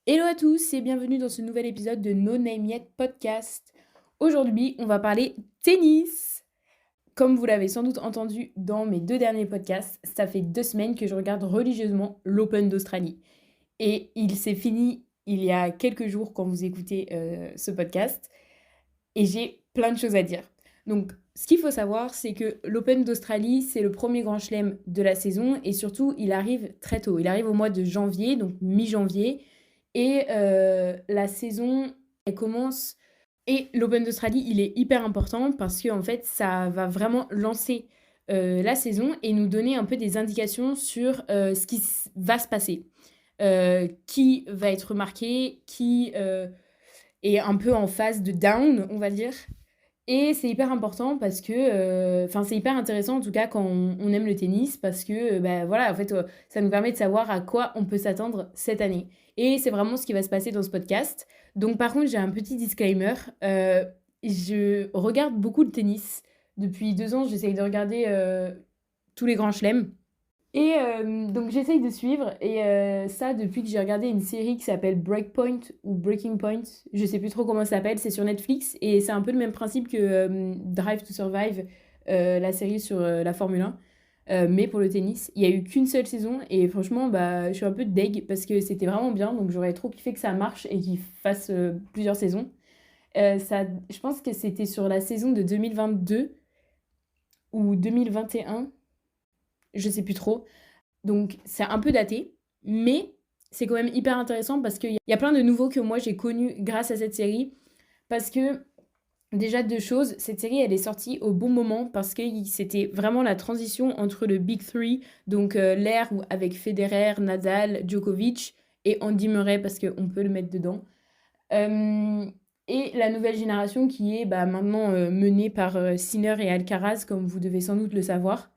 Hello à tous et bienvenue dans ce nouvel épisode de No Name Yet podcast. Aujourd'hui, on va parler tennis. Comme vous l'avez sans doute entendu dans mes deux derniers podcasts, ça fait 2 semaines que je regarde religieusement l'Open d'Australie. Et il s'est fini il y a quelques jours quand vous écoutez ce podcast. Et j'ai plein de choses à dire. Donc, ce qu'il faut savoir, c'est que l'Open d'Australie, c'est le premier grand chelem de la saison et surtout, il arrive très tôt. Il arrive au mois de janvier, donc mi-janvier. Et la saison, elle commence. Et l'Open d'Australie, il est hyper important parce que en fait, ça va vraiment lancer la saison et nous donner un peu des indications sur ce qui va se passer. Qui va être remarqué, qui est un peu en phase de down, on va dire. Et c'est hyper important parce que, enfin, c'est hyper intéressant en tout cas quand on aime le tennis parce que, bah, voilà, en fait, ça nous permet de savoir à quoi on peut s'attendre cette année. Et c'est vraiment ce qui va se passer dans ce podcast. Donc, par contre, j'ai un petit disclaimer. Je regarde beaucoup le tennis. Depuis 2 ans, j'essaye de regarder tous les grands chelems. Et donc j'essaye de suivre et ça depuis que j'ai regardé une série qui s'appelle Breakpoint ou Breaking Point, je sais plus trop comment ça s'appelle, c'est sur Netflix et c'est un peu le même principe que Drive to Survive, la série sur la Formule 1, mais pour le tennis. Il y a eu qu'une seule saison et franchement bah, je suis un peu deg parce que c'était vraiment bien donc j'aurais trop kiffé que ça marche et qu'ils fassent plusieurs saisons. Ça, je pense que c'était sur la saison de 2022 ou 2021, je sais plus trop. Donc c'est un peu daté, mais c'est quand même hyper intéressant parce qu'il y a plein de nouveaux que moi j'ai connus grâce à cette série. Parce que déjà deux choses, cette série elle est sortie au bon moment parce que c'était vraiment la transition entre le Big Three, donc l'ère avec Federer, Nadal, Djokovic et Andy Murray parce qu'on peut le mettre dedans. Euh, et la nouvelle génération qui est bah, maintenant menée par Sinner et Alcaraz, comme vous devez sans doute le savoir.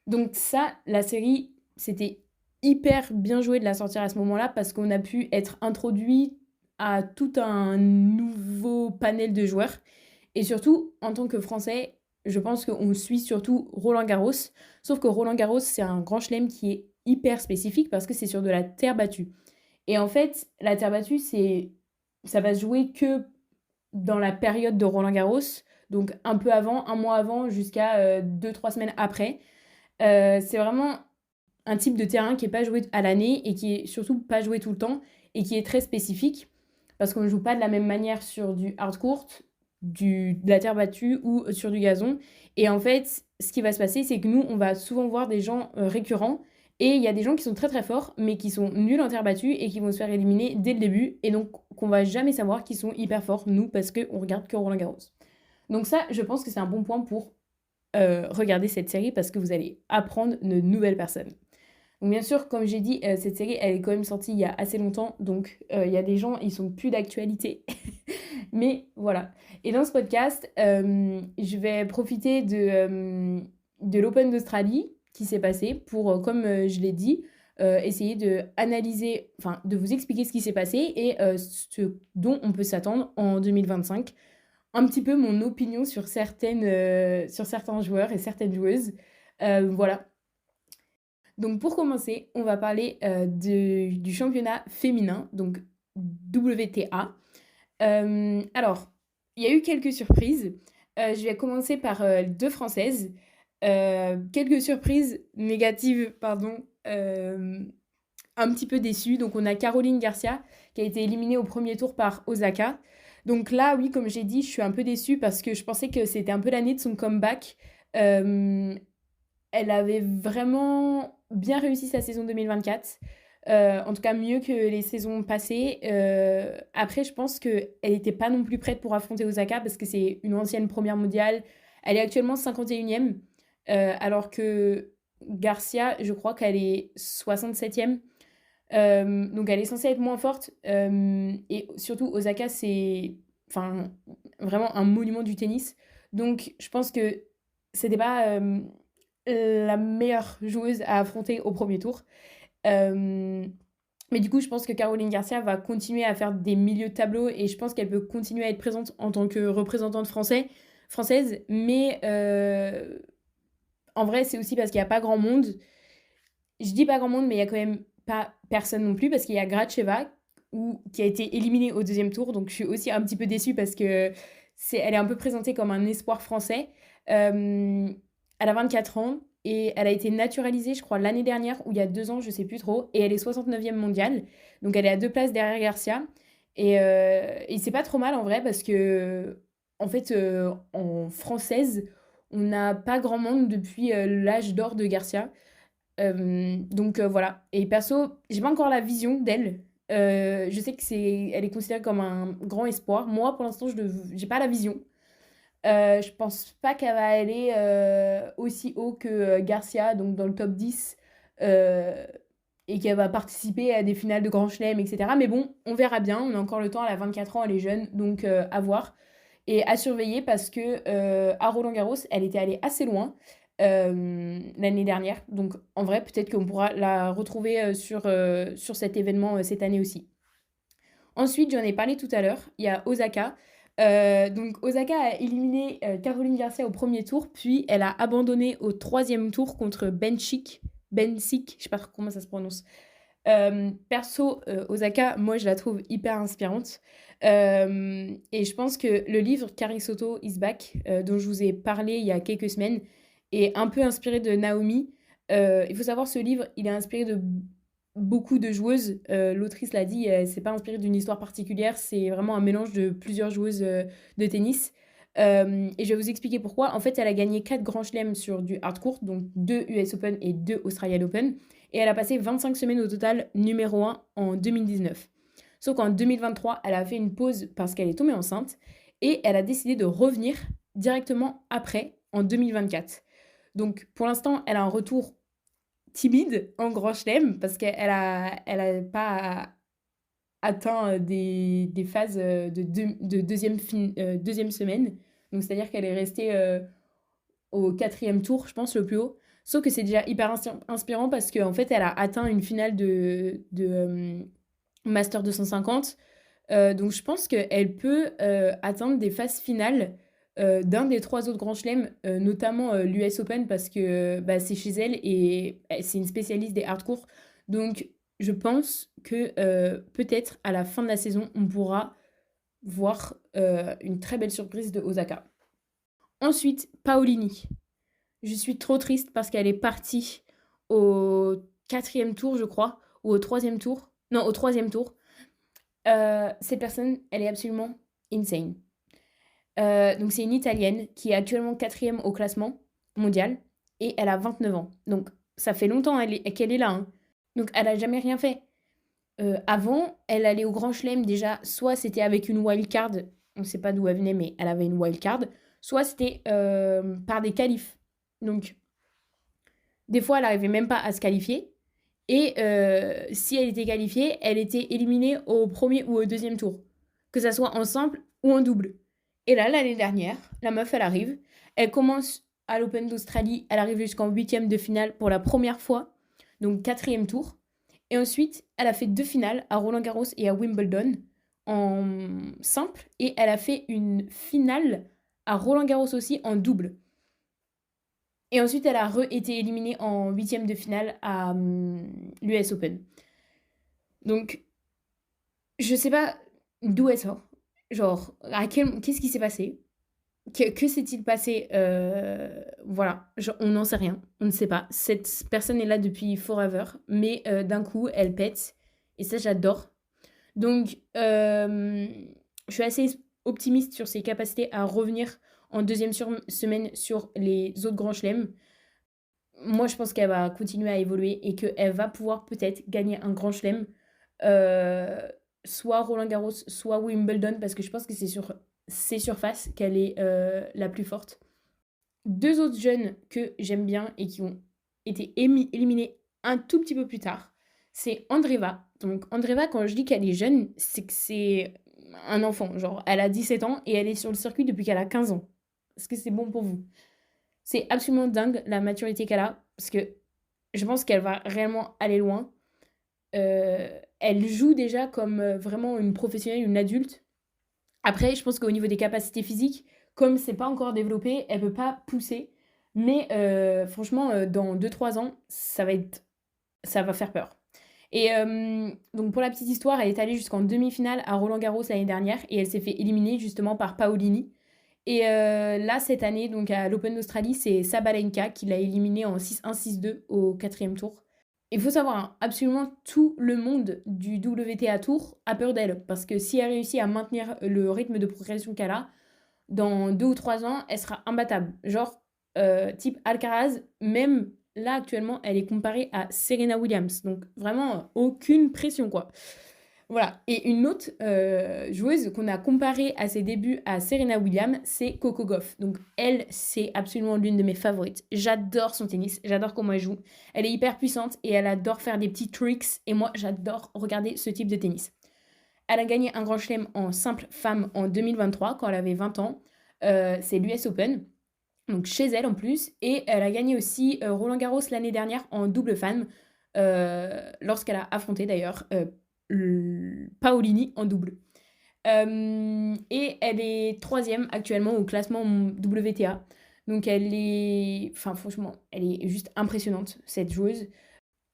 Donc ça, la série, c'était hyper bien joué de la sortir à ce moment-là parce qu'on a pu être introduit à tout un nouveau panel de joueurs. Et surtout, en tant que Français, je pense qu'on suit surtout Roland Garros. Sauf que Roland Garros, c'est un grand chelem qui est hyper spécifique parce que c'est sur de la terre battue. Et en fait, la terre battue, ça va se jouer que dans la période de Roland Garros, donc un peu avant, un mois avant, jusqu'à 2, 3 semaines après. C'est vraiment un type de terrain qui est pas joué à l'année et qui est surtout pas joué tout le temps et qui est très spécifique parce qu'on ne joue pas de la même manière sur du hard court, de la terre battue ou sur du gazon. Et en fait, ce qui va se passer, c'est que nous, on va souvent voir des gens récurrents et il y a des gens qui sont très très forts mais qui sont nuls en terre battue et qui vont se faire éliminer dès le début et donc qu'on va jamais savoir qu'ils sont hyper forts, nous, parce qu'on regarde que Roland Garros. Donc ça, je pense que c'est un bon point pour regarder cette série parce que vous allez apprendre de nouvelles personnes. Donc bien sûr, comme j'ai dit, cette série, elle est quand même sortie il y a assez longtemps, donc il y a des gens, ils sont plus d'actualité. Mais voilà. Et dans ce podcast, je vais profiter de l'Open d'Australie qui s'est passé pour, comme je l'ai dit, essayer de analyser, enfin de vous expliquer ce qui s'est passé et ce dont on peut s'attendre en 2025, un petit peu mon opinion sur certains joueurs et certaines joueuses. Voilà. Donc pour commencer, on va parler du championnat féminin, donc WTA. Alors, il y a eu quelques surprises. Je vais commencer par deux françaises. Quelques surprises négatives, pardon. Un petit peu déçues. Donc on a Caroline Garcia qui a été éliminée au premier tour par Osaka. Donc là, oui, comme j'ai dit, je suis un peu déçue parce que je pensais que c'était un peu l'année de son comeback. Euh, Elle avait vraiment bien réussi sa saison 2024. En tout cas, mieux que les saisons passées. Après, je pense qu'elle n'était pas non plus prête pour affronter Osaka parce que c'est une ancienne première mondiale. Elle est actuellement 51e, alors que Garcia, je crois qu'elle est 67e. Donc elle est censée être moins forte. Et surtout, Osaka, c'est enfin, vraiment un monument du tennis. Donc je pense que c'était pas la meilleure joueuse à affronter au premier tour. Euh, mais du coup, je pense que Caroline Garcia va continuer à faire des milieux de tableau et je pense qu'elle peut continuer à être présente en tant que représentante française. Mais en vrai, c'est aussi parce qu'il n'y a pas grand monde. Je dis pas grand monde, mais il y a quand même pas personne non plus parce qu'il y a Gracheva qui a été éliminée au deuxième tour. Donc je suis aussi un petit peu déçue parce que elle est un peu présentée comme un espoir français. Elle a 24 ans et elle a été naturalisée, je crois, l'année dernière ou il y a 2 ans, je sais plus trop. Et elle est 69e mondiale. Donc elle est à 2 places derrière Garcia. Et c'est pas trop mal en vrai parce que, en fait, en française, on n'a pas grand monde depuis l'âge d'or de Garcia. Donc voilà. Et perso, j'ai pas encore la vision d'elle. Je sais que elle est considérée comme un grand espoir. Moi, pour l'instant, j'ai pas la vision. Je pense pas qu'elle va aller aussi haut que Garcia, donc dans le top 10, euh, et qu'elle va participer à des finales de Grand Chelem, etc. Mais bon, on verra bien. On a encore le temps. Elle a 24 ans, elle est jeune, donc à voir. Et à surveiller parce que à Roland-Garros, elle était allée assez loin l'année dernière. Donc en vrai, peut-être qu'on pourra la retrouver sur cet événement cette année aussi. Ensuite, j'en ai parlé tout à l'heure, il y a Osaka. Donc Osaka a éliminé Caroline Garcia au premier tour, puis elle a abandonné au troisième tour contre Bencic, je sais pas trop comment ça se prononce. Perso, Osaka, moi je la trouve hyper inspirante. Et je pense que le livre Karisoto is Back, dont je vous ai parlé il y a quelques semaines, est un peu inspiré de Naomi. Il faut savoir, ce livre, il est inspiré de beaucoup de joueuses. L'autrice l'a dit, c'est pas inspiré d'une histoire particulière, c'est vraiment un mélange de plusieurs joueuses de tennis. Et je vais vous expliquer pourquoi. En fait, elle a gagné 4 grands chelems sur du hardcourt, donc 2 US Open et 2 Australian Open. Et elle a passé 25 semaines au total numéro 1 en 2019. Sauf qu'en 2023, elle a fait une pause parce qu'elle est tombée enceinte et elle a décidé de revenir directement après, en 2024. Donc pour l'instant, elle a un retour timide en grand chelem parce qu'elle a pas atteint des phases de deuxième semaime. Donc c'est-à-dire qu'elle est restée au quatrième tour, je pense, le plus haut. Sauf que c'est déjà hyper inspirant parce qu'en fait, elle a atteint une finale de Master 250. Donc je pense qu'elle peut atteindre des phases finales d'un des 3 autres grands chelems, notamment l'US Open parce que bah, c'est chez elle et c'est une spécialiste des hardcourts. Donc je pense que peut-être à la fin de la saison, on pourra voir une très belle surprise de Osaka. Ensuite, Paolini. Je suis trop triste parce qu'elle est partie au quatrième tour, je crois, ou au troisième tour. Non, au troisième tour. Cette personne, elle est absolument insane. Donc c'est une Italienne qui est actuellement quatrième au classement mondial et elle a 29 ans. Donc ça fait longtemps qu'elle est là, hein. Donc elle a jamais rien fait. Avant, elle allait au Grand Chelem déjà, soit c'était avec une wildcard, on ne sait pas d'où elle venait, mais elle avait une wildcard, soit c'était par des qualifs. Donc des fois, elle n'arrivait même pas à se qualifier. Et si elle était qualifiée, elle était éliminée au premier ou au deuxième tour. Que ça soit en simple ou en double. Et là, l'année dernière, la meuf, elle arrive. Elle commence à l'Open d'Australie. Elle arrive jusqu'en huitième de finale pour la première fois. Donc quatrième tour. Et ensuite, elle a fait 2 finales à Roland-Garros et à Wimbledon en simple. Et elle a fait une finale à Roland-Garros aussi en double. Et ensuite, elle a été éliminée en huitième de finale à l'US Open. Donc, je sais pas d'où elle sort. Genre, qu'est-ce qui s'est passé? Que s'est-il passé? Voilà, genre, on n'en sait rien. On ne sait pas. Cette personne est là depuis forever. Mais d'un coup, elle pète. Et ça, j'adore. Donc, je suis assez optimiste sur ses capacités à revenir en deuxième semaine sur les autres grands chelems. Moi, je pense qu'elle va continuer à évoluer et qu'elle va pouvoir peut-être gagner un grand chelem, euh, soit Roland-Garros, soit Wimbledon, parce que je pense que c'est sur ces surfaces qu'elle est la plus forte. 2 autres jeunes que j'aime bien et qui ont été éliminés un tout petit peu plus tard, c'est Andreeva. Donc Andreeva, quand je dis qu'elle est jeune, c'est que c'est un enfant. Genre, elle a 17 ans et elle est sur le circuit depuis qu'elle a 15 ans. Est-ce que c'est bon pour vous? C'est absolument dingue la maturité qu'elle a, parce que je pense qu'elle va réellement aller loin. Elle joue déjà comme vraiment une professionnelle, une adulte. Après, je pense qu'au niveau des capacités physiques, comme c'est pas encore développé, elle peut pas pousser. Mais franchement, dans 2-3 ans, ça va faire peur. Et donc pour la petite histoire, elle est allée jusqu'en demi-finale à Roland-Garros l'année dernière et elle s'est fait éliminer justement par Paolini. Et là, cette année, donc à l'Open d'Australie, c'est Sabalenka qui l'a éliminée en 6-1, 6-2 au quatrième tour. Il faut savoir, hein, absolument tout le monde du WTA Tour a peur d'elle. Parce que si elle réussit à maintenir le rythme de progression qu'elle a, dans 2 ou 3 ans, elle sera imbattable. Genre, type Alcaraz, même là actuellement, elle est comparée à Serena Williams. Donc vraiment, aucune pression, quoi. Voilà. Et une autre joueuse qu'on a comparée à ses débuts à Serena Williams, c'est Coco Gauff. Donc elle, c'est absolument l'une de mes favorites. J'adore son tennis, j'adore comment elle joue. Elle est hyper puissante et elle adore faire des petits tricks. Et moi, j'adore regarder ce type de tennis. Elle a gagné un grand chelem en simple femme en 2023 quand elle avait 20 ans. C'est l'US Open, donc chez elle en plus. Et elle a gagné aussi Roland Garros l'année dernière en double femme, lorsqu'elle a affronté d'ailleurs Paolini en double. Et elle est troisième actuellement au classement WTA. Donc elle est, enfin franchement, elle est juste impressionnante, cette joueuse.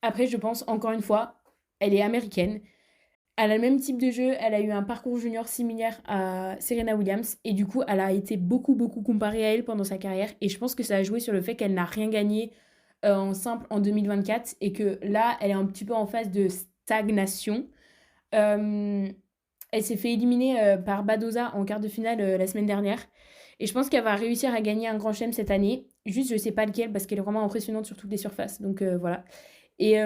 Après, je pense encore une fois, elle est américaine. Elle a le même type de jeu, elle a eu un parcours junior similaire à Serena Williams et du coup elle a été beaucoup comparée à elle pendant sa carrière et je pense que ça a joué sur le fait qu'elle n'a rien gagné en simple en 2024 et que là elle est un petit peu en phase de stagnation. Euh, Elle s'est fait éliminer par Badoza en quart de finale la semaine dernière et je pense qu'elle va réussir à gagner un grand chelem cette année. Juste je sais pas lequel parce qu'elle est vraiment impressionnante sur toutes les surfaces donc voilà. Et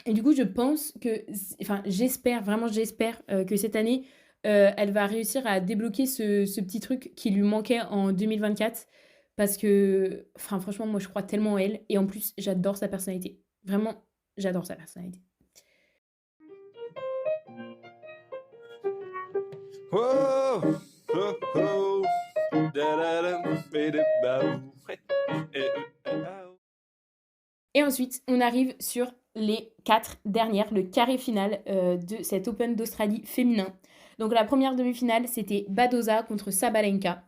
et du coup, je pense que, enfin, j'espère, vraiment, j'espère que cette année, elle va réussir à débloquer ce petit truc qui lui manquait en 2024. Parce que, enfin, franchement, moi, je crois tellement en elle. Et en plus, j'adore sa personnalité. Vraiment, j'adore sa personnalité. Whoa, oh, oh, da-da-dum, bidi-bow. Et ensuite, on arrive sur les 4 dernières, le carré final de cet Open d'Australie féminin. Donc la première demi-finale, c'était Badoza contre Sabalenka.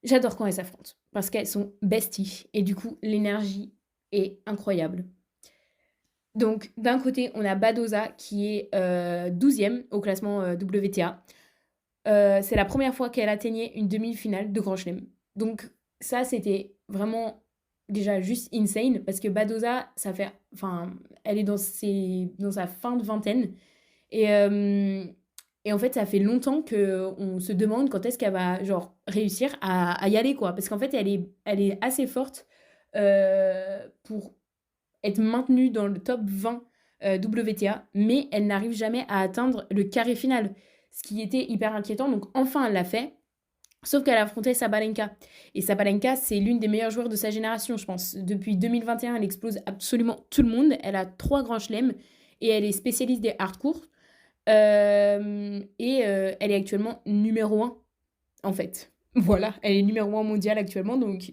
J'adore quand elles s'affrontent parce qu'elles sont besties et du coup l'énergie est incroyable. Donc d'un côté on a Badoza qui est 12e au classement WTA. C'est la première fois qu'elle atteignait une demi-finale de Grand Chelem. Donc ça c'était vraiment déjà juste insane parce que Badoza ça fait, enfin elle est dans sa fin de vingtaine et et en fait, ça fait longtemps que on se demande quand est-ce qu'elle va genre réussir à y aller quoi. Parce qu'en fait, elle est assez forte pour être maintenue dans le top 20 WTA, mais elle n'arrive jamais à atteindre le carré final, ce qui était hyper inquiétant. Donc enfin, elle l'a fait. Sauf qu'elle affrontait Sabalenka. Et Sabalenka, c'est l'une des meilleures joueurs de sa génération, je pense. Depuis 2021, elle explose absolument tout le monde. Elle a 3 grands chelems et elle est spécialiste des hardcourts. Elle est actuellement numéro 1, en fait. Voilà, elle est numéro 1 mondial actuellement, donc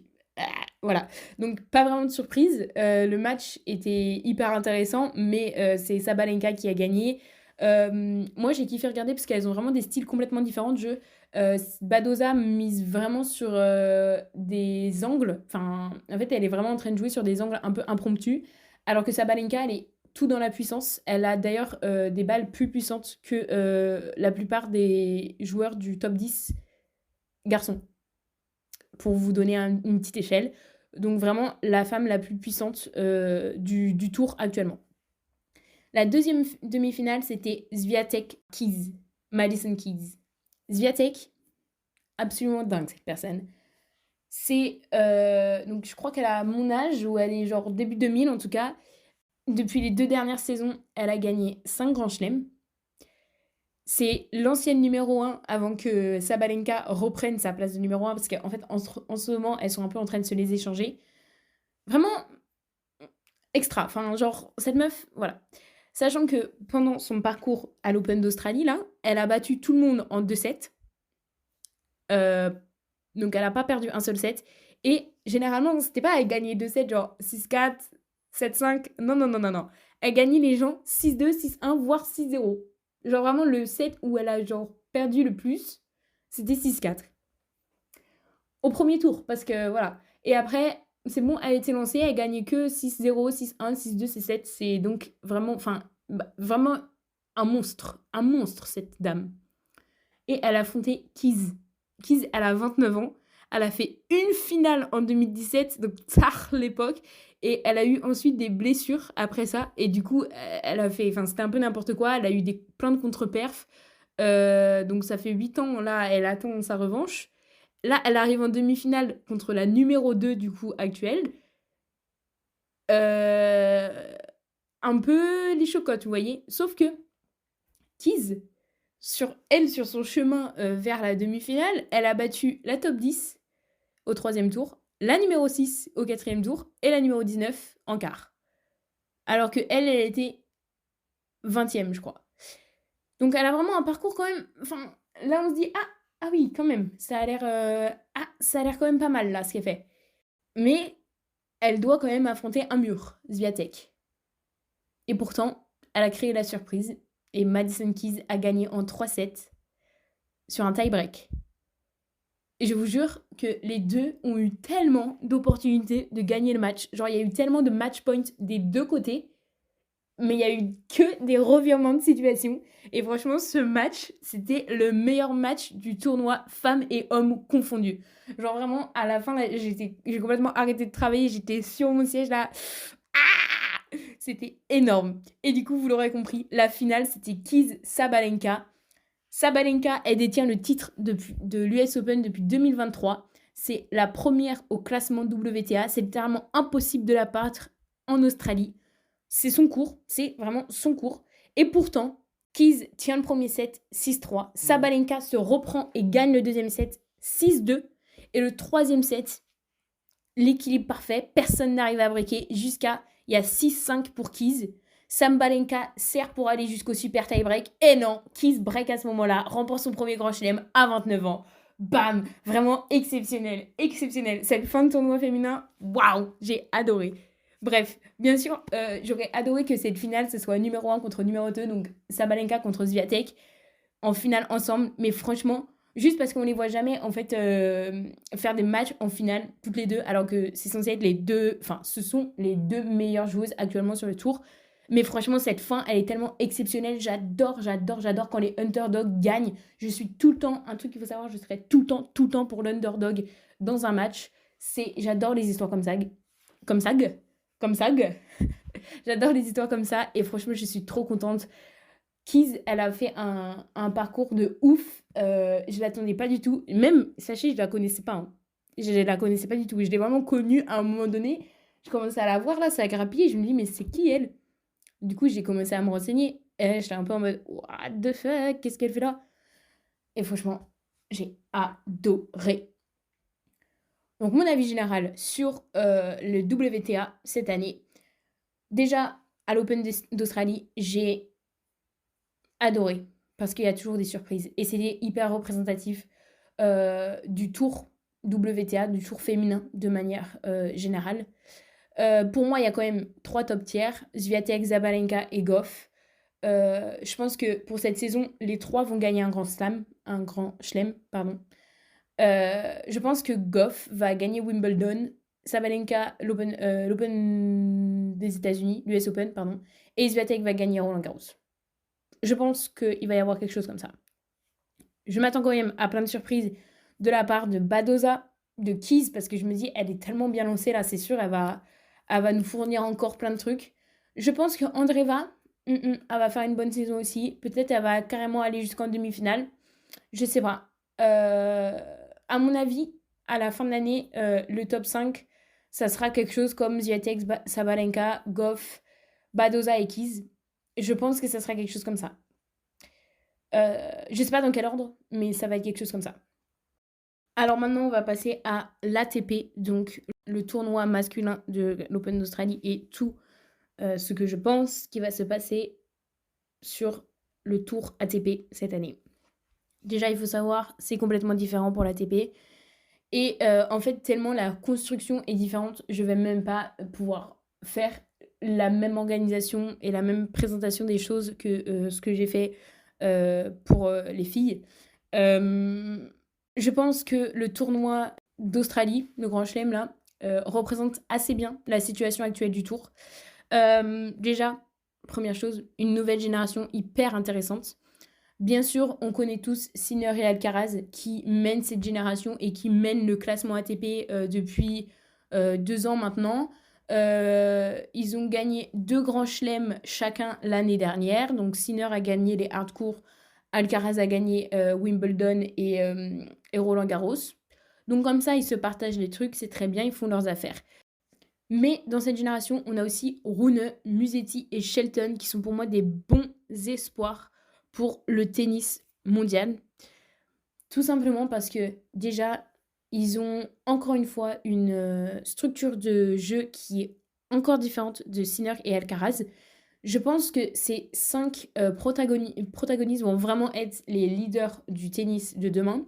voilà. Donc pas vraiment de surprise. Le match était hyper intéressant, mais c'est Sabalenka qui a gagné. Moi, j'ai kiffé regarder parce qu'elles ont vraiment des styles complètement différents de jeu. Badoza mise vraiment sur des angles. Enfin, en fait, elle est vraiment en train de jouer sur des angles un peu impromptus, alors que Sabalenka, elle est tout dans la puissance. Elle a d'ailleurs des balles plus puissantes que la plupart des joueurs du top 10 garçons, pour vous donner une petite échelle. Donc vraiment la femme la plus puissante du tour actuellement. La deuxième demi-finale, c'était Swiatek Keys, Madison Keys. Swiatek, absolument dingue cette personne. C'est donc je crois qu'elle a mon âge, ou elle est genre début 2000 en tout cas. Depuis les 2 dernières saisons, elle a gagné 5 grands chelems. C'est l'ancienne numéro 1 avant que Sabalenka reprenne sa place de numéro 1 parce qu'en fait, en ce moment, elles sont un peu en train de se les échanger. Vraiment extra. Enfin, genre, cette meuf, voilà. Sachant que pendant son parcours à l'Open d'Australie, là, elle a battu tout le monde en 2 sets. Donc, elle n'a pas perdu un seul set. Et généralement, c'était pas elle gagnait 2 sets, genre 6-4, 7-5. Non, non, non, non, non. Elle gagnait les gens 6-2, 6-1, voire 6-0. Genre vraiment le set où elle a genre perdu le plus, c'était 6-4. Au premier tour, parce que voilà. Et après, c'est bon, elle était lancée, elle gagnait que 6-0, 6-1, 6-2, 6-7. C'est donc vraiment, vraiment un monstre, cette dame. Et elle a affronté Kiz. Kiz, elle a 29 ans. Elle a fait une finale en 2017, donc tard l'époque. Et elle a eu ensuite des blessures après ça. Et du coup, elle a fait... Enfin, c'était un peu n'importe quoi. Elle a eu plein de contre-perfs. Donc ça fait 8 ans, là, elle attend sa revanche. Là, elle arrive en demi-finale contre la numéro 2, du coup, actuelle. Un peu les chocottes, vous voyez. Sauf que Kiz, sur son chemin vers la demi-finale, elle a battu la top 10 au 3e tour, la numéro 6 au 4e tour et la numéro 19 en quart. Alors que elle était 20e, je crois. Donc elle a vraiment un parcours quand même... Enfin, là on se dit, ah oui, quand même, ça a l'air quand même pas mal là, ce qu'elle fait. Mais elle doit quand même affronter un mur, Swiatek. Et pourtant, elle a créé la surprise et Madison Keys a gagné en 3-7 sur un tie-break. Et je vous jure que les deux ont eu tellement d'opportunités de gagner le match. Genre, il y a eu tellement de match points des deux côtés, mais il y a eu que des revirements de situation. Et franchement, ce match, c'était le meilleur match du tournoi, femmes et hommes confondus. Genre vraiment, à la fin, là, j'ai complètement arrêté de travailler, j'étais sur mon siège là. C'était énorme. Et du coup, vous l'aurez compris, la finale, c'était Keys Sabalenka. Sabalenka, elle détient le titre de l'US Open depuis 2023. C'est la première au classement WTA. C'est littéralement impossible de la battre en Australie. C'est son cours, c'est vraiment son cours. Et pourtant, Keys tient le premier set 6-3. Sabalenka se reprend et gagne le deuxième set 6-2. Et le troisième set, l'équilibre parfait. Personne n'arrive à breaker jusqu'à... Il y a 6-5 pour Keys. Sabalenka sert pour aller jusqu'au super tie-break. Et non, Keys break à ce moment-là, remporte son premier grand chelem à 29 ans. Bam! Vraiment exceptionnel, exceptionnel. Cette fin de tournoi féminin, waouh, j'ai adoré. Bref, bien sûr, j'aurais adoré que cette finale, ce soit numéro 1 contre numéro 2, donc Sabalenka contre Swiatek, en finale ensemble. Mais franchement, juste parce qu'on les voit jamais, en fait, faire des matchs en finale, toutes les deux, alors que c'est censé être les deux... Enfin, ce sont les deux meilleures joueuses actuellement sur le tour. Mais franchement, cette fin, elle est tellement exceptionnelle. J'adore quand les underdogs gagnent. Je suis tout le temps, un truc qu'il faut savoir, je serai tout le temps pour l'underdog dans un match. J'adore les histoires comme ça. J'adore les histoires comme ça. Et franchement, je suis trop contente. Keys, elle a fait un parcours de ouf. Je l'attendais pas du tout. Même, sachez, je la connaissais pas. Hein. Je la connaissais pas du tout. Je l'ai vraiment connue à un moment donné. Je commençais à la voir là, ça a grappillé. Et je me dis, mais c'est qui elle? Du coup, j'ai commencé à me renseigner. Et j'étais un peu en mode, what the fuck, qu'est-ce qu'elle fait là? Et franchement, j'ai adoré. Donc, mon avis général sur le WTA cette année. Déjà, à l'Open d'Australie, j'ai adoré. Parce qu'il y a toujours des surprises. Et c'est hyper représentatif du tour WTA, du tour féminin de manière générale. Pour moi, il y a quand même 3 top tiers, Swiatek, Sabalenka et Gauff. Je pense que pour cette saison, les 3 vont gagner un grand chelem, pardon. Je pense que Gauff va gagner Wimbledon, Sabalenka l'Open des États-Unis, l'US Open, pardon, et Swiatek va gagner Roland Garros. Je pense qu'il va y avoir quelque chose comme ça. Je m'attends quand même à plein de surprises de la part de Badosa, de Keys, parce que je me dis, elle est tellement bien lancée là, c'est sûr, elle va nous fournir encore plein de trucs. Je pense que Andreeva, elle va faire une bonne saison aussi. Peut-être elle va carrément aller jusqu'en demi-finale. Je sais pas. À mon avis, à la fin de l'année, le top 5, ça sera quelque chose comme Swiatek, Sabalenka, Gauff, Badosa et Keys. Je pense que ça sera quelque chose comme ça. Je sais pas dans quel ordre, mais ça va être quelque chose comme ça. Alors maintenant, on va passer à l'ATP, donc le tournoi masculin de l'Open d'Australie et tout ce que je pense qui va se passer sur le tour ATP cette année. Déjà, il faut savoir, c'est complètement différent pour l'ATP. Et en fait, tellement la construction est différente, je vais même pas pouvoir faire la même organisation et la même présentation des choses que ce que j'ai fait pour les filles. Je pense que le tournoi d'Australie, le Grand Chelem là, représente assez bien la situation actuelle du tour. Déjà, première chose, une nouvelle génération hyper intéressante. Bien sûr, on connaît tous Sinner et Alcaraz qui mènent cette génération et qui mènent le classement ATP depuis 2 ans maintenant. Ils ont gagné 2 grands chelems chacun l'année dernière. Donc Sinner a gagné les hardcourt, Alcaraz a gagné Wimbledon et Roland Garros. Donc comme ça, ils se partagent les trucs, c'est très bien, ils font leurs affaires. Mais dans cette génération, on a aussi Rune, Musetti et Shelton qui sont pour moi des bons espoirs pour le tennis mondial. Tout simplement parce que déjà, ils ont encore une fois une structure de jeu qui est encore différente de Sinner et Alcaraz. Je pense que ces 5 protagonistes vont vraiment être les leaders du tennis de demain.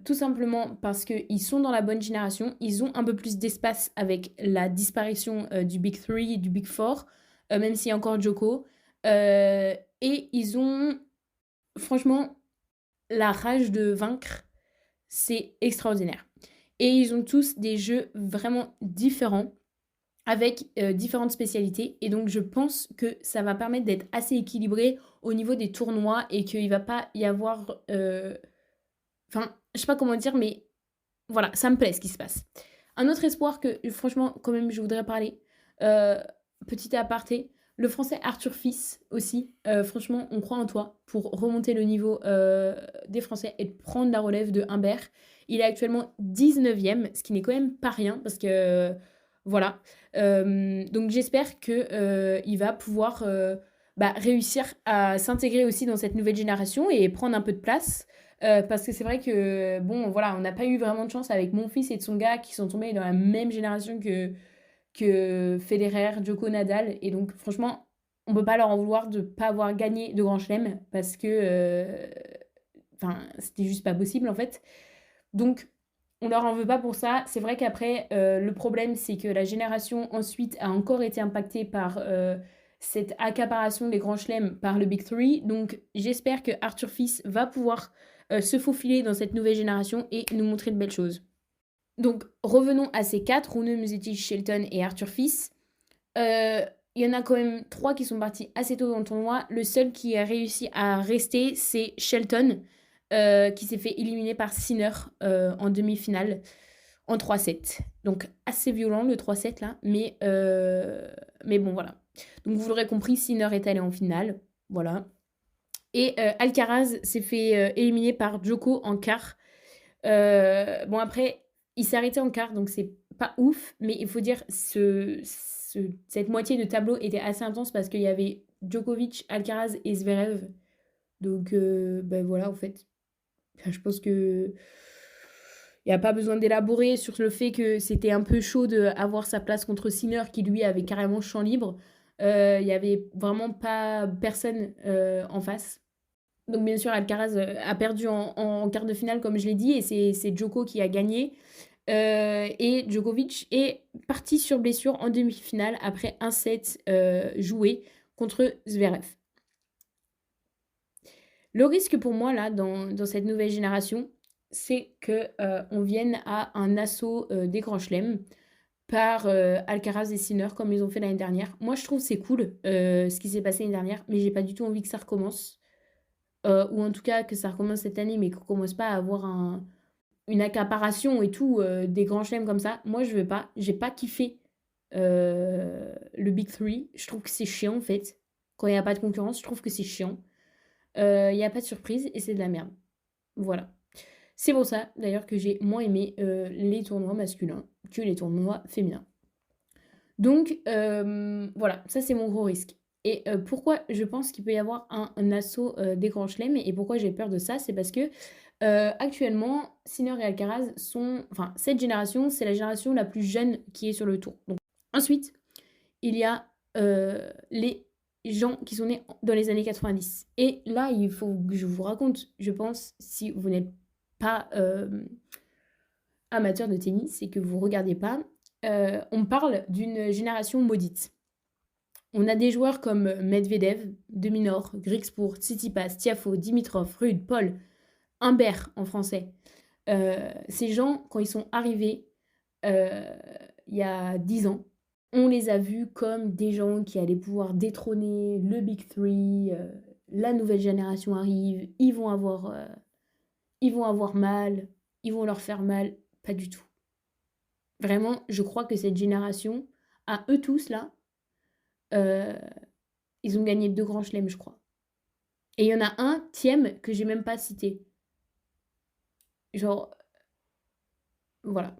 Tout simplement parce qu'ils sont dans la bonne génération, ils ont un peu plus d'espace avec la disparition du Big 3 et du Big 4, même s'il y a encore Djoko. Et ils ont, franchement, la rage de vaincre, c'est extraordinaire. Et ils ont tous des jeux vraiment différents, avec différentes spécialités. Et donc, je pense que ça va permettre d'être assez équilibré au niveau des tournois et qu'il ne va pas y avoir... Enfin, je sais pas comment dire, mais voilà, ça me plaît ce qui se passe. Un autre espoir que, franchement, quand même, je voudrais parler, euh, petit aparté, le français Arthur Fils aussi, franchement, on croit en toi pour remonter le niveau des Français et de prendre la relève de Humbert. Il est actuellement 19e, ce qui n'est quand même pas rien, parce que, voilà. Donc j'espère qu'il va pouvoir réussir à s'intégrer aussi dans cette nouvelle génération et prendre un peu de place. Parce que c'est vrai que, bon, voilà, on n'a pas eu vraiment de chance avec mon fils et Tsonga qui sont tombés dans la même génération que Federer, Djoko, Nadal. Et donc, franchement, on peut pas leur en vouloir de pas avoir gagné de Grand Chelem parce que, enfin, c'était juste pas possible en fait. Donc, on leur en veut pas pour ça. C'est vrai qu'après, le problème, c'est que la génération ensuite a encore été impactée par cette accaparation des grands chelems par le Big 3. Donc, j'espère que Arthur Fils va pouvoir se faufiler dans cette nouvelle génération et nous montrer de belles choses. Donc, revenons à ces 4, Rune, Musetti, Shelton et Arthur Fils. Il y en a quand même 3 qui sont partis assez tôt dans le tournoi. Le seul qui a réussi à rester, c'est Shelton, qui s'est fait éliminer par Sinner en demi-finale en 3-7. Donc assez violent le 3-7 là, mais bon voilà. Donc vous l'aurez compris, Sinner est allé en finale, voilà. Et Alcaraz s'est fait éliminer par Djoko en quart. Bon après, il s'est arrêté en quart, donc c'est pas ouf, mais il faut dire cette moitié de tableau était assez intense parce qu'il y avait Djokovic, Alcaraz et Zverev. Donc voilà, en fait, je pense que il n'y a pas besoin d'élaborer sur le fait que c'était un peu chaud d'avoir sa place contre Sinner qui lui avait carrément champ libre. Il n'y avait vraiment pas personne en face. Donc bien sûr, Alcaraz a perdu en quart de finale, comme je l'ai dit, et c'est Djoko qui a gagné. Et Djokovic est parti sur blessure en demi-finale après un set joué contre Zverev. Le risque pour moi, là, dans cette nouvelle génération, c'est qu'on vienne à un assaut des grands chelems par Alcaraz et Sinner comme ils ont fait l'année dernière. Moi, je trouve que c'est cool ce qui s'est passé l'année dernière, mais j'ai pas du tout envie que ça recommence. Ou en tout cas que ça recommence cette année, mais qu'on commence pas à avoir une accaparation et tout des grands chelems comme ça. Moi, je veux pas. J'ai pas kiffé le Big 3. Je trouve que c'est chiant en fait. Quand il n'y a pas de concurrence, je trouve que c'est chiant. Il n'y a pas de surprise et c'est de la merde. Voilà. C'est pour ça, d'ailleurs, que j'ai moins aimé les tournois masculins que les tournois féminins. Donc, voilà, ça c'est mon gros risque. Et pourquoi je pense qu'il peut y avoir un assaut des grands chelems et pourquoi j'ai peur de ça, c'est parce que actuellement, Sinner et Alcaraz sont... Enfin, cette génération, c'est la génération la plus jeune qui est sur le tour. Donc, ensuite, il y a les gens qui sont nés dans les années 90. Et là, il faut que je vous raconte, je pense, si vous n'êtes pas amateur de tennis et que vous ne regardez pas, on parle d'une génération maudite. On a des joueurs comme Medvedev, Deminor, Griekspoor, Tsitsipas, Tiafoe, Dimitrov, Rude, Paul, Humbert en français. Ces gens, quand ils sont arrivés, il y a 10 ans. On les a vus comme des gens qui allaient pouvoir détrôner le Big Three, la nouvelle génération arrive, ils vont avoir mal, ils vont leur faire mal. Pas du tout. Vraiment, je crois que cette génération, à eux tous là, euh, ils ont gagné 2 grands chelems, je crois. Et il y en a un, Thiem, que j'ai même pas cité. Genre, voilà.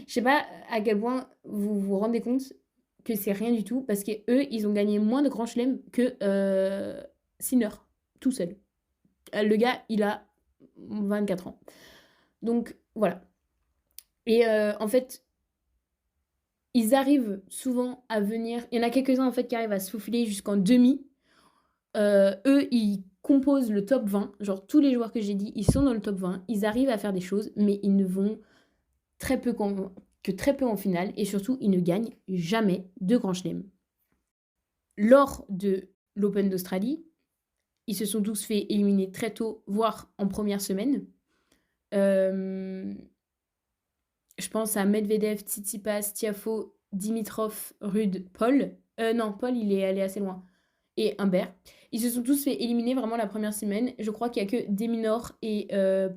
Je sais pas à quel point vous vous rendez compte que c'est rien du tout, parce que eux, ils ont gagné moins de grands chelems que Sinner, tout seul. Le gars, il a 24 ans. Donc, voilà. Et en fait, ils arrivent souvent à venir. Il y en a quelques-uns en fait qui arrivent à se faufiler jusqu'en demi. Eux, ils composent le top 20. Genre, tous les joueurs que j'ai dit, ils sont dans le top 20. Ils arrivent à faire des choses, mais ils ne vont que très peu en finale. Et surtout, ils ne gagnent jamais de Grand Chelem. Lors de l'Open d'Australie, ils se sont tous fait éliminer très tôt, voire en première semaine. Je pense à Medvedev, Tsitsipas, Tiafoe, Dimitrov, Rude, Paul. Non, Paul, il est allé assez loin. Et Humbert. Ils se sont tous fait éliminer vraiment la première semaine. Je crois qu'il n'y a que Deminor et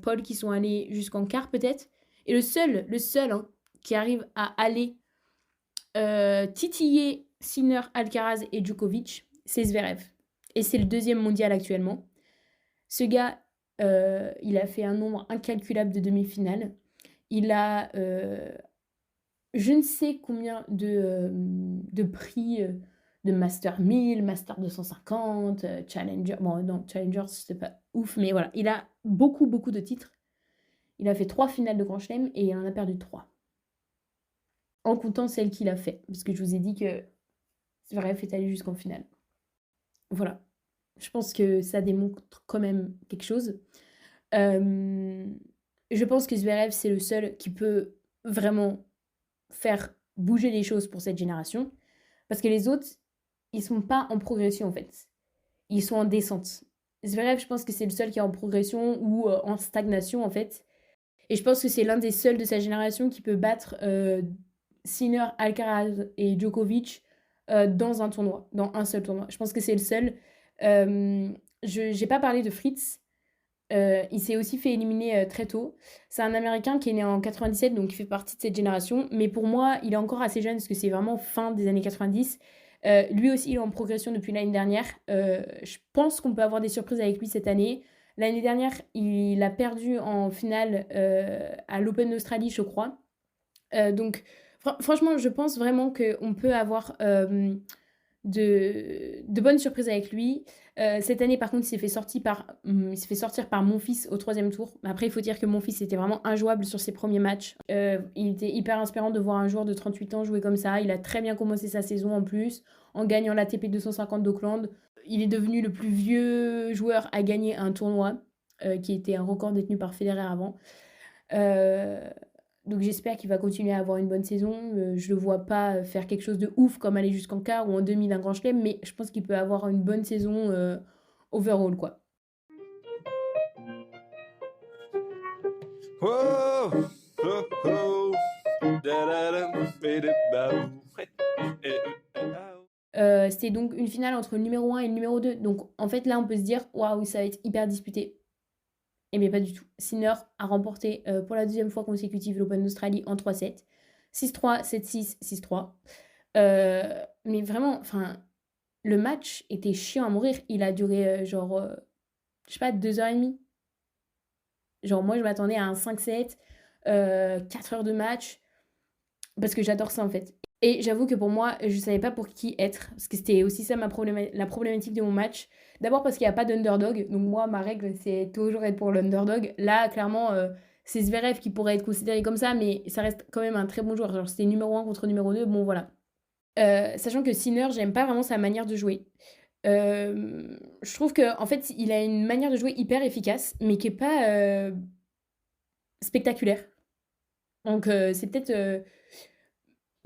Paul qui sont allés jusqu'en quart peut-être. Et le seul hein, qui arrive à aller titiller Sinner, Alcaraz et Djokovic, c'est Zverev. Et c'est le 2e mondial actuellement. Ce gars, il a fait un nombre incalculable de demi-finales. Il a je ne sais combien de prix de Master 1000, Master 250, Challenger. Bon, non, Challenger, c'est pas ouf, mais voilà. Il a beaucoup, beaucoup de titres. Il a fait 3 finales de Grand Chelem et il en a perdu 3. En comptant celle qu'il a fait. Parce que je vous ai dit que Zverev est allé jusqu'en finale. Voilà. Je pense que ça démontre quand même quelque chose. Je pense que Zverev, c'est le seul qui peut vraiment faire bouger les choses pour cette génération. Parce que les autres, ils sont pas en progression en fait. Ils sont en descente. Zverev, je pense que c'est le seul qui est en progression ou en stagnation en fait. Et je pense que c'est l'un des seuls de sa génération qui peut battre Sinner, Alcaraz et Djokovic dans un tournoi, dans un seul tournoi. Je pense que c'est le seul. Je n'ai pas parlé de Fritz. Il s'est aussi fait éliminer très tôt. C'est un Américain qui est né en 97, donc il fait partie de cette génération. Mais pour moi, il est encore assez jeune parce que c'est vraiment fin des années 90. Lui aussi, il est en progression depuis l'année dernière. Je pense qu'on peut avoir des surprises avec lui cette année. L'année dernière, il a perdu en finale à l'Open d'Australie, je crois. Donc, franchement, je pense vraiment qu'on peut avoir de bonnes surprises avec lui. Cette année, par contre, il s'est fait sortir par Monfils au 3e tour. Après, il faut dire que Monfils était vraiment injouable sur ses premiers matchs. Il était hyper inspirant de voir un joueur de 38 ans jouer comme ça. Il a très bien commencé sa saison en plus, en gagnant l'ATP 250 d'Auckland. Il est devenu le plus vieux joueur à gagner un tournoi, qui était un record détenu par Federer avant. Donc j'espère qu'il va continuer à avoir une bonne saison. Je le vois pas faire quelque chose de ouf comme aller jusqu'en quart ou en demi d'un grand chelem, mais je pense qu'il peut avoir une bonne saison overall quoi. Whoa, oh, oh, da-da-dum, ba-da-bow. C'était donc une finale entre le numéro 1 et le numéro 2. Donc en fait là on peut se dire waouh, ça va être hyper disputé. Eh bien pas du tout. Sinner a remporté pour la 2e fois consécutive l'Open d'Australie en 3-7. 6-3, 7-6, 6-3. Mais vraiment, enfin, le match était chiant à mourir. Il a duré je sais pas, 2h30. Genre moi je m'attendais à un 5-7, 4 heures de match. Parce que j'adore ça en fait. Et j'avoue que pour moi, je savais pas pour qui être. Parce que c'était aussi ça la problématique de mon match. D'abord parce qu'il n'y a pas d'underdog. Donc moi, ma règle, c'est toujours être pour l'underdog. Là, clairement, c'est Zverev qui pourrait être considéré comme ça. Mais ça reste quand même un très bon joueur. Genre c'était numéro 1 contre numéro 2. Bon, voilà. Sachant que Sinner, j'aime pas vraiment sa manière de jouer. Je trouve que en fait, il a une manière de jouer hyper efficace. Mais qui est pas spectaculaire. Donc c'est peut-être...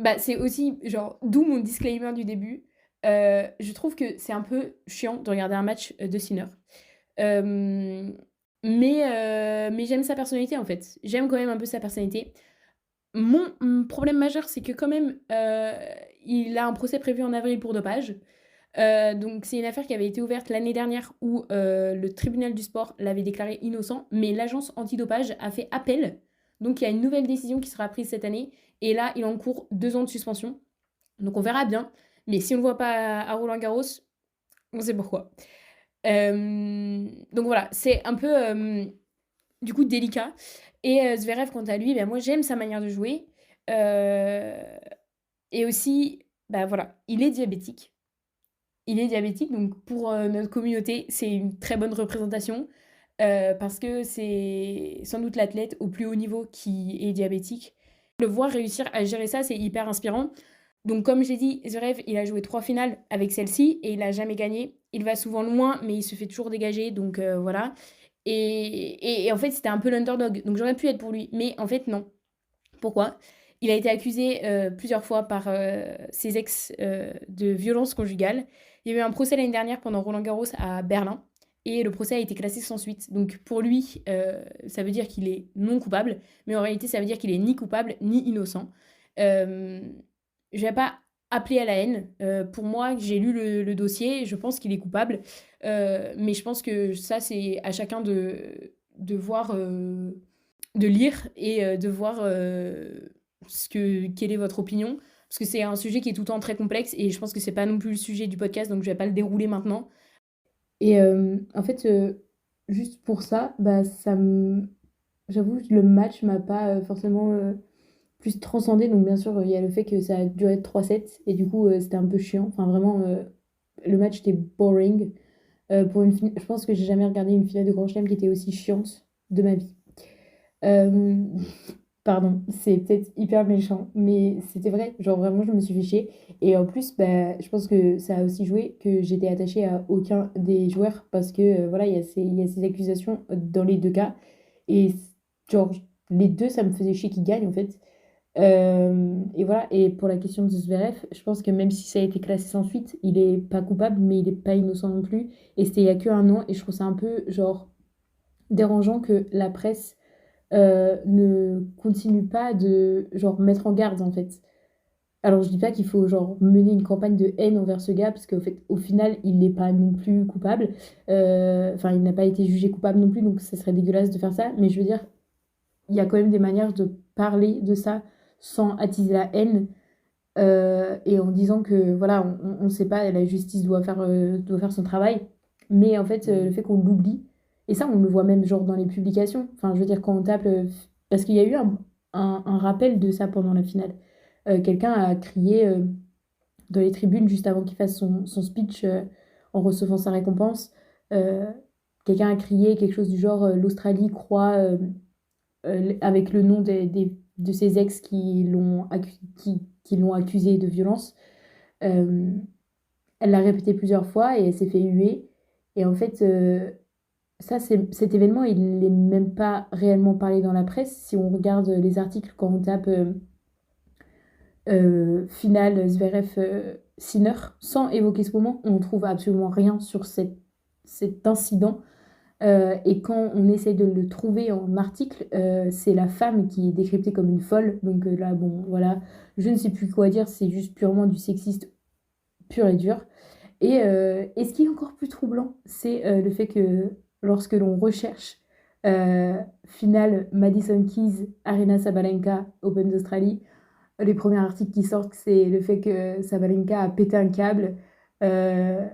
Bah, c'est aussi, genre, d'où mon disclaimer du début. Je trouve que c'est un peu chiant de regarder un match de Sinner. Mais j'aime sa personnalité, en fait. J'aime quand même un peu sa personnalité. Mon problème majeur, c'est que quand même, il a un procès prévu en avril pour dopage. Donc c'est une affaire qui avait été ouverte l'année dernière où le tribunal du sport l'avait déclaré innocent, mais l'agence antidopage a fait appel. Donc il y a une nouvelle décision qui sera prise cette année. Et là, il encourt 2 ans de suspension. Donc on verra bien. Mais si on ne le voit pas à Roland-Garros, on sait pourquoi. Donc voilà, c'est un peu du coup délicat. Et Zverev, quant à lui, ben, moi j'aime sa manière de jouer. Euh, et aussi, bah voilà, il est diabétique. Il est diabétique, donc pour notre communauté, c'est une très bonne représentation parce que c'est sans doute l'athlète au plus haut niveau qui est diabétique. Le voir réussir à gérer ça, c'est hyper inspirant. Donc comme j'ai dit, Zverev, il a joué 3 finales avec celle-ci et il n'a jamais gagné. Il va souvent loin, mais il se fait toujours dégager, donc voilà. Et en fait, c'était un peu l'underdog, donc j'aurais pu être pour lui. Mais en fait, non. Pourquoi? Il a été accusé plusieurs fois par ses ex de violence conjugale. Il y a eu un procès l'année dernière pendant Roland-Garros à Berlin et le procès a été classé sans suite. Donc pour lui, ça veut dire qu'il est non coupable, mais en réalité, ça veut dire qu'il est ni coupable ni innocent. Euh, je vais pas appeler à la haine. Pour moi, j'ai lu le dossier, je pense qu'il est coupable. Mais je pense que ça, c'est à chacun de voir, de lire et de voir quelle est votre opinion. Parce que c'est un sujet qui est tout le temps très complexe et je pense que c'est pas non plus le sujet du podcast, donc je vais pas le dérouler maintenant. Et en fait, juste pour ça, bah, j'avoue, le match m'a pas forcément plus transcendé. Donc, bien sûr, il y a le fait que ça a duré 3 sets et du coup, c'était un peu chiant. Enfin, vraiment, le match était boring. Je pense que j'ai jamais regardé une finale de Grand Chelem qui était aussi chiante de ma vie. Euh, Pardon, c'est peut-être hyper méchant, mais c'était vrai. Genre, vraiment, je me suis fait chier. Et en plus, bah, je pense que ça a aussi joué que j'étais attachée à aucun des joueurs parce que, voilà, il y a ces accusations dans les deux cas. Et, genre, les deux, ça me faisait chier qu'ils gagnent, en fait. Et voilà. Et pour la question de Zverev, je pense que même si ça a été classé sans suite, il est pas coupable, mais il est pas innocent non plus. Et c'était il y a que un an. Et je trouve ça un peu, genre, dérangeant que la presse ne continue pas de genre mettre en garde en fait. Alors je dis pas qu'il faut genre mener une campagne de haine envers ce gars parce qu'au fait au final il n'est pas non plus coupable. Enfin il n'a pas été jugé coupable non plus donc ça serait dégueulasse de faire ça. Mais je veux dire il y a quand même des manières de parler de ça sans attiser la haine et en disant que voilà on sait pas la justice doit faire son travail. Mais en fait le fait qu'on l'oublie et ça, on le voit même genre dans les publications. Enfin, je veux dire, quand on tape. Parce qu'il y a eu un rappel de ça pendant la finale. Quelqu'un a crié dans les tribunes juste avant qu'il fasse son speech en recevant sa récompense. Euh, Quelqu'un a crié quelque chose du genre l'Australie croit, avec le nom de ses ex qui l'ont accusé de violence. Euh, Elle l'a répété plusieurs fois et elle s'est fait huer. Et en fait. Cet événement, il n'est même pas réellement parlé dans la presse. Si on regarde les articles, quand on tape finale Zverev Sinner, sans évoquer ce moment, on trouve absolument rien sur cet incident. Et quand on essaie de le trouver en article, c'est la femme qui est décryptée comme une folle. Donc là, bon, voilà, je ne sais plus quoi dire, c'est juste purement du sexiste pur et dur. Et ce qui est encore plus troublant, c'est le fait que lorsque l'on recherche finale Madison Keys, Arena Sabalenka, Open d'Australie, les premiers articles qui sortent, c'est le fait que Sabalenka a pété un câble euh,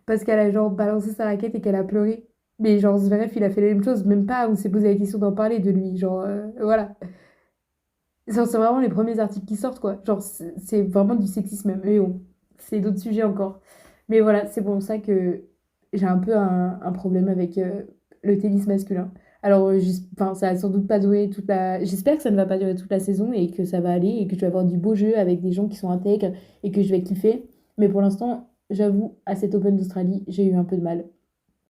parce qu'elle a genre balancé sa raquette et qu'elle a pleuré. Mais genre Zverev, il a fait la même chose, même pas, on s'est posé la question d'en parler de lui. Genre, voilà. C'est vraiment les premiers articles qui sortent, quoi. Genre, c'est vraiment du sexisme même. Mais bon, c'est d'autres sujets encore. Mais voilà, c'est pour ça que j'ai un peu un problème avec le tennis masculin. Alors, enfin, ça va sans doute pas durer toute la... J'espère que ça ne va pas durer toute la saison et que ça va aller et que je vais avoir du beau jeu avec des gens qui sont intègres et que je vais kiffer. Mais pour l'instant, j'avoue, à cet Open d'Australie, j'ai eu un peu de mal.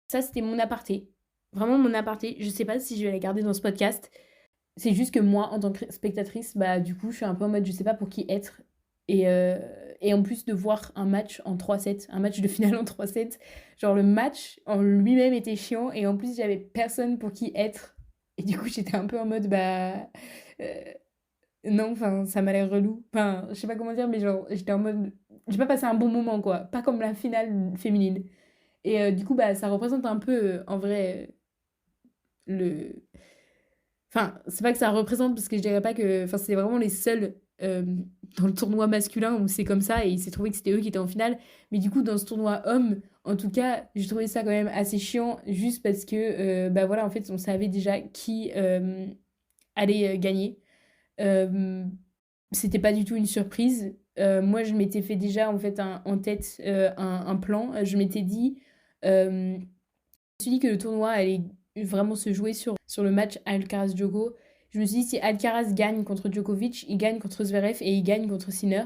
Ça, c'était mon aparté. Vraiment mon aparté. Je sais pas si je vais la garder dans ce podcast. C'est juste que moi, en tant que spectatrice, bah du coup, je suis un peu en mode je sais pas pour qui être. Et en plus de voir un match en 3-7, un match de finale en 3-7, genre le match en lui-même était chiant et en plus j'avais personne pour qui être Et du coup, j'étais un peu en mode, bah, non, enfin, ça m'a l'air relou. Enfin, je sais pas comment dire, mais genre, j'étais en mode, j'ai pas passé un bon moment, quoi. Pas comme la finale féminine. Et du coup, bah, ça représente un peu, en vrai, le... Enfin, c'est pas que ça représente, parce que je dirais pas que... Enfin, c'est vraiment les seuls dans le tournoi masculin où c'est comme ça, et il s'est trouvé que c'était eux qui étaient en finale. Mais du coup, dans ce tournoi homme, en tout cas, j'ai trouvé ça quand même assez chiant, juste parce que, bah voilà, en fait, on savait déjà qui allait gagner. Euh, C'était pas du tout une surprise. Moi, je m'étais fait déjà en fait en tête un plan. Je m'étais dit, je me suis dit que le tournoi allait vraiment se jouer sur le match Alcaraz-Djoko. Je me suis dit, si Alcaraz gagne contre Djokovic, il gagne contre Zverev et il gagne contre Sinner.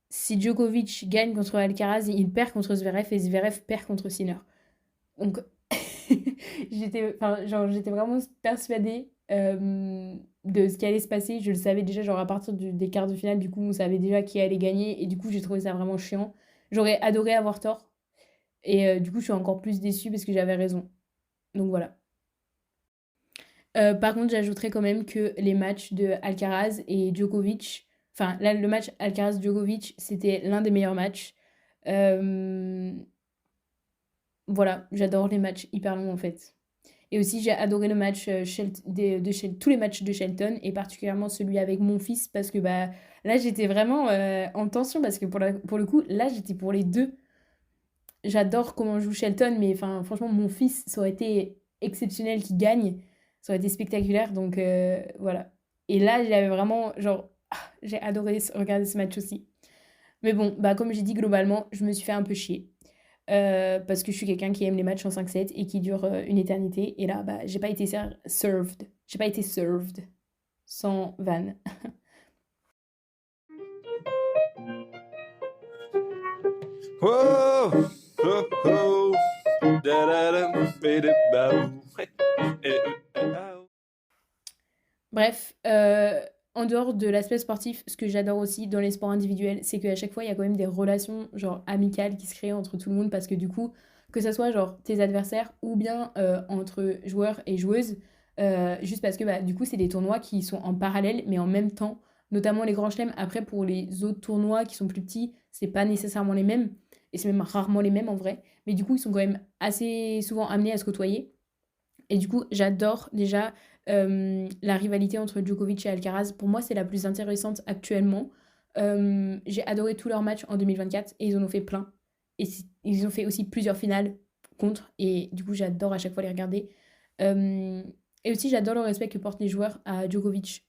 Si Djokovic gagne contre Alcaraz, il perd contre Zverev et Zverev perd contre Sinner. Donc, j'étais vraiment persuadée de ce qui allait se passer. Je le savais déjà, genre à partir des quarts de finale, du coup, on savait déjà qui allait gagner. Et du coup, j'ai trouvé ça vraiment chiant. J'aurais adoré avoir tort. Et du coup, je suis encore plus déçue parce que j'avais raison. Donc voilà. Par contre, j'ajouterais quand même que les matchs de Alcaraz et Djokovic, enfin, là, le match Alcaraz-Djokovic, c'était l'un des meilleurs matchs. Euh, voilà, j'adore les matchs hyper longs en fait. Et aussi, j'ai adoré le match tous les matchs de Shelton et particulièrement celui avec mon fils parce que bah, là, j'étais vraiment en tension parce que pour le coup, là, j'étais pour les deux. J'adore comment joue Shelton, mais enfin, franchement, mon fils, ça aurait été exceptionnel qu'il gagne. Ça aurait été spectaculaire, donc voilà. Et là, j'avais vraiment, genre, j'ai adoré regarder ce match aussi. Mais bon, bah, comme j'ai dit, globalement, je me suis fait un peu chier. Parce que je suis quelqu'un qui aime les matchs en 5-7 et qui durent une éternité. Et là, bah, j'ai pas été served. J'ai pas été served. Sans vanne. Whoa, oh, oh, da-da-dum, bidi-bam. Hey, eh, oh. Bref, en dehors de l'aspect sportif, ce que j'adore aussi dans les sports individuels, c'est qu'à chaque fois, il y a quand même des relations genre amicales qui se créent entre tout le monde parce que du coup, que ça soit genre tes adversaires ou bien entre joueurs et joueuses, juste parce que bah, du coup, c'est des tournois qui sont en parallèle mais en même temps, notamment les grands chelems. Après, pour les autres tournois qui sont plus petits, c'est pas nécessairement les mêmes et c'est même rarement les mêmes en vrai, mais du coup, ils sont quand même assez souvent amenés à se côtoyer. Et du coup, j'adore déjà la rivalité entre Djokovic et Alcaraz. Pour moi, c'est la plus intéressante actuellement. J'ai adoré tous leurs matchs en 2024 et ils en ont fait plein. Et ils ont fait aussi plusieurs finales contre. Et du coup, j'adore à chaque fois les regarder. Euh, et aussi, j'adore le respect que portent les joueurs à Djokovic.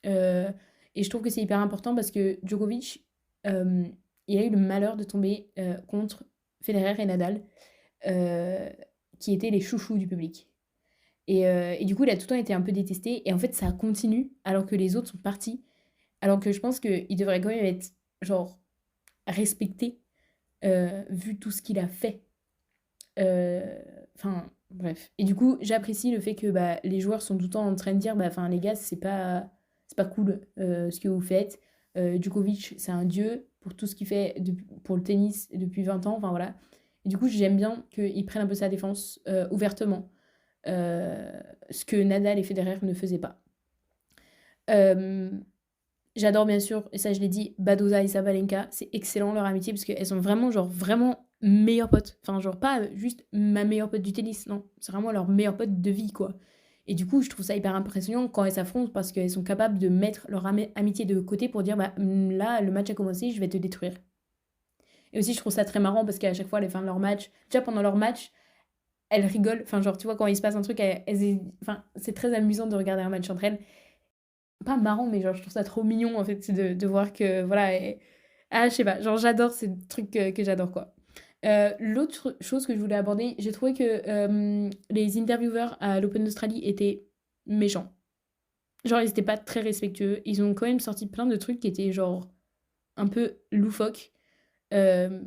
Euh, et je trouve que c'est hyper important parce que Djokovic, euh, il a eu le malheur de tomber contre Federer et Nadal, euh, qui étaient les chouchous du public. Et du coup, il a tout le temps été un peu détesté. Et en fait, ça continue alors que les autres sont partis. Alors que je pense qu'il devrait quand même être, genre, respecté, vu tout ce qu'il a fait. Enfin, bref. Et du coup, j'apprécie le fait que bah, les joueurs sont tout le temps en train de dire, bah, enfin, les gars, c'est pas cool ce que vous faites. Djokovic, c'est un dieu pour tout ce qu'il fait pour le tennis depuis 20 ans. Enfin, voilà. Et du coup, j'aime bien qu'il prenne un peu sa défense ouvertement. Ce que Nadal et Federer ne faisaient pas. Euh, J'adore bien sûr, et ça je l'ai dit, Badoza et Sabalenka, c'est excellent leur amitié parce qu'elles sont vraiment genre vraiment meilleures potes. Enfin genre pas juste ma meilleure pote du tennis, non, c'est vraiment leur meilleure pote de vie quoi. Et du coup je trouve ça hyper impressionnant quand elles s'affrontent parce qu'elles sont capables de mettre leur amitié de côté pour dire bah là le match a commencé, je vais te détruire. Et aussi je trouve ça très marrant parce qu'à chaque fois à la fin de leur match, déjà pendant leur match, elles rigolent. Enfin, genre, tu vois, quand il se passe un truc, enfin, c'est très amusant de regarder un match entre elles. Pas marrant, mais genre, je trouve ça trop mignon, en fait, de voir que, voilà. Ah, je sais pas, genre, j'adore ces trucs que j'adore, quoi. L'autre chose que je voulais aborder, j'ai trouvé que les intervieweurs à l'Open d'Australie étaient méchants. Genre, ils étaient pas très respectueux. Ils ont quand même sorti plein de trucs qui étaient, genre, un peu loufoques. Euh,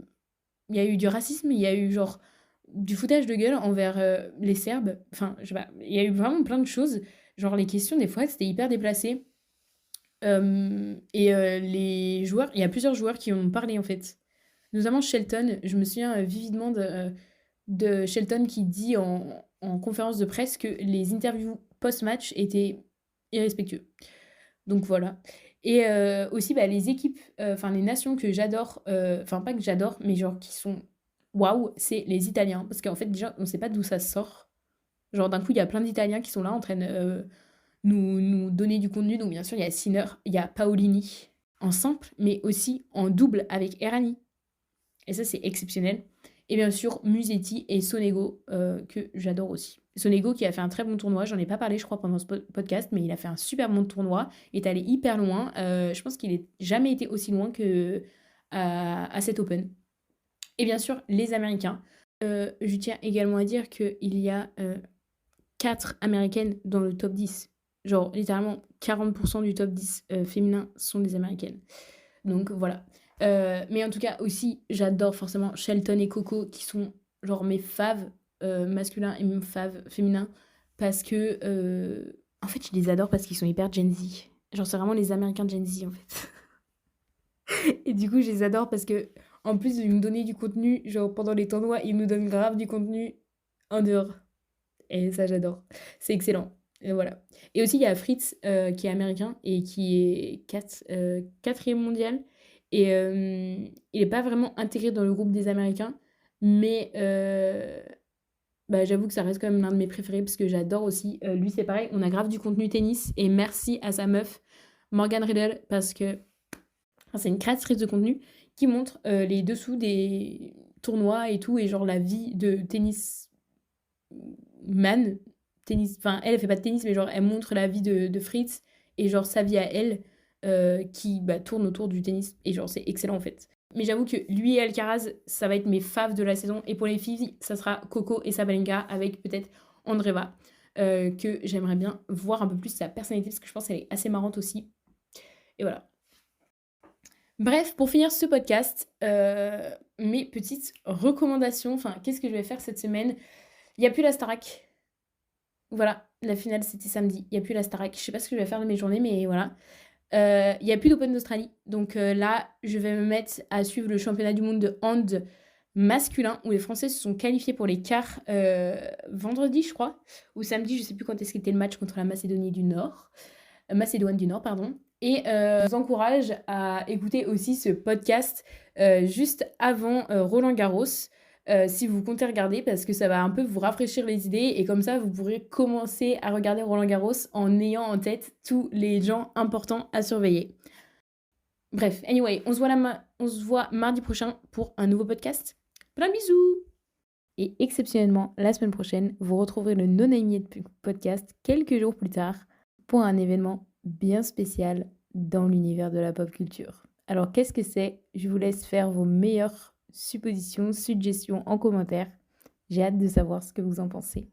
Il y a eu du racisme, il y a eu, genre, du foutage de gueule envers les Serbes. Enfin, je sais pas, il y a eu vraiment plein de choses. Genre, les questions, des fois, c'était hyper déplacé. Les joueurs, il y a plusieurs joueurs qui ont parlé, en fait. Notamment Shelton. Je me souviens vividement de Shelton qui dit en conférence de presse que les interviews post-match était irrespectueux. Donc voilà. Et aussi, les équipes, enfin les nations que j'adore, enfin pas que j'adore, mais genre qui sont waouh, c'est les Italiens. Parce qu'en fait, déjà, on sait pas d'où ça sort. Genre d'un coup, il y a plein d'Italiens qui sont là en train de nous donner du contenu. Donc bien sûr, il y a Sinner, il y a Paolini en simple, mais aussi en double avec Errani. Et ça, c'est exceptionnel. Et bien sûr, Musetti et Sonego, que j'adore aussi. Sonego qui a fait un très bon tournoi, j'en ai pas parlé je crois pendant ce podcast, mais il a fait un super bon tournoi, il est allé hyper loin. Je pense qu'il n'a jamais été aussi loin que à cet Open. Et bien sûr, les Américains. Je tiens également à dire qu'il y a 4 Américaines dans le top 10. Genre, littéralement, 40% du top 10 féminin sont des Américaines. Donc voilà. Mais en tout cas, aussi, j'adore forcément Shelton et Coco, qui sont genre mes faves masculins et mes faves féminins. Parce que, en fait, je les adore parce qu'ils sont hyper Gen Z. Genre, c'est vraiment les Américains Gen Z, en fait. Et du coup, je les adore parce que, en plus de nous donner du contenu, genre pendant les tournois, ils nous donnent grave du contenu en dehors. Et ça, j'adore. C'est excellent. Et voilà. Et aussi, il y a Fritz qui est américain et qui est quatrième mondial. Et il n'est pas vraiment intégré dans le groupe des Américains. Mais j'avoue que ça reste quand même l'un de mes préférés parce que j'adore aussi. Lui, c'est pareil, on a grave du contenu tennis. Et merci à sa meuf, Morgan Riddle, parce que c'est une créatrice de contenu qui montre les dessous des tournois et tout. Et genre la vie de tennis man, tennis, enfin elle fait pas de tennis mais genre elle montre la vie de Fritz et genre sa vie à elle qui tourne autour du tennis et genre c'est excellent en fait. Mais j'avoue que lui et Alcaraz ça va être mes faves de la saison et pour les filles ça sera Coco et Sabalenka avec peut-être Andreeva que j'aimerais bien voir un peu plus sa personnalité parce que je pense qu'elle est assez marrante aussi et voilà. Bref, pour finir ce podcast, mes petites recommandations, enfin qu'est-ce que je vais faire cette semaine. Il n'y a plus la Starac. Voilà, la finale c'était samedi. Il n'y a plus la Starac. Je sais pas ce que je vais faire de mes journées, mais voilà. Il n'y a plus d'Open d'Australie. Donc là, je vais me mettre à suivre le championnat du monde de hand masculin où les Français se sont qualifiés pour les quarts vendredi, je crois, ou samedi, je sais plus quand est-ce qu'était le match contre la Macédoine du Nord. Macédoine du Nord, pardon. Et je vous encourage à écouter aussi ce podcast juste avant Roland Garros. Si vous comptez regarder parce que ça va un peu vous rafraîchir les idées et comme ça vous pourrez commencer à regarder Roland Garros en ayant en tête tous les gens importants à surveiller. Bref, anyway, on se voit mardi prochain pour un nouveau podcast. Plein de bisous. Et exceptionnellement, la semaine prochaine, vous retrouverez le No Name Yet podcast quelques jours plus tard pour un événement bien spécial dans l'univers de la pop culture. Alors qu'est-ce que c'est? Je vous laisse faire vos meilleures suppositions, suggestions en commentaire. J'ai hâte de savoir ce que vous en pensez.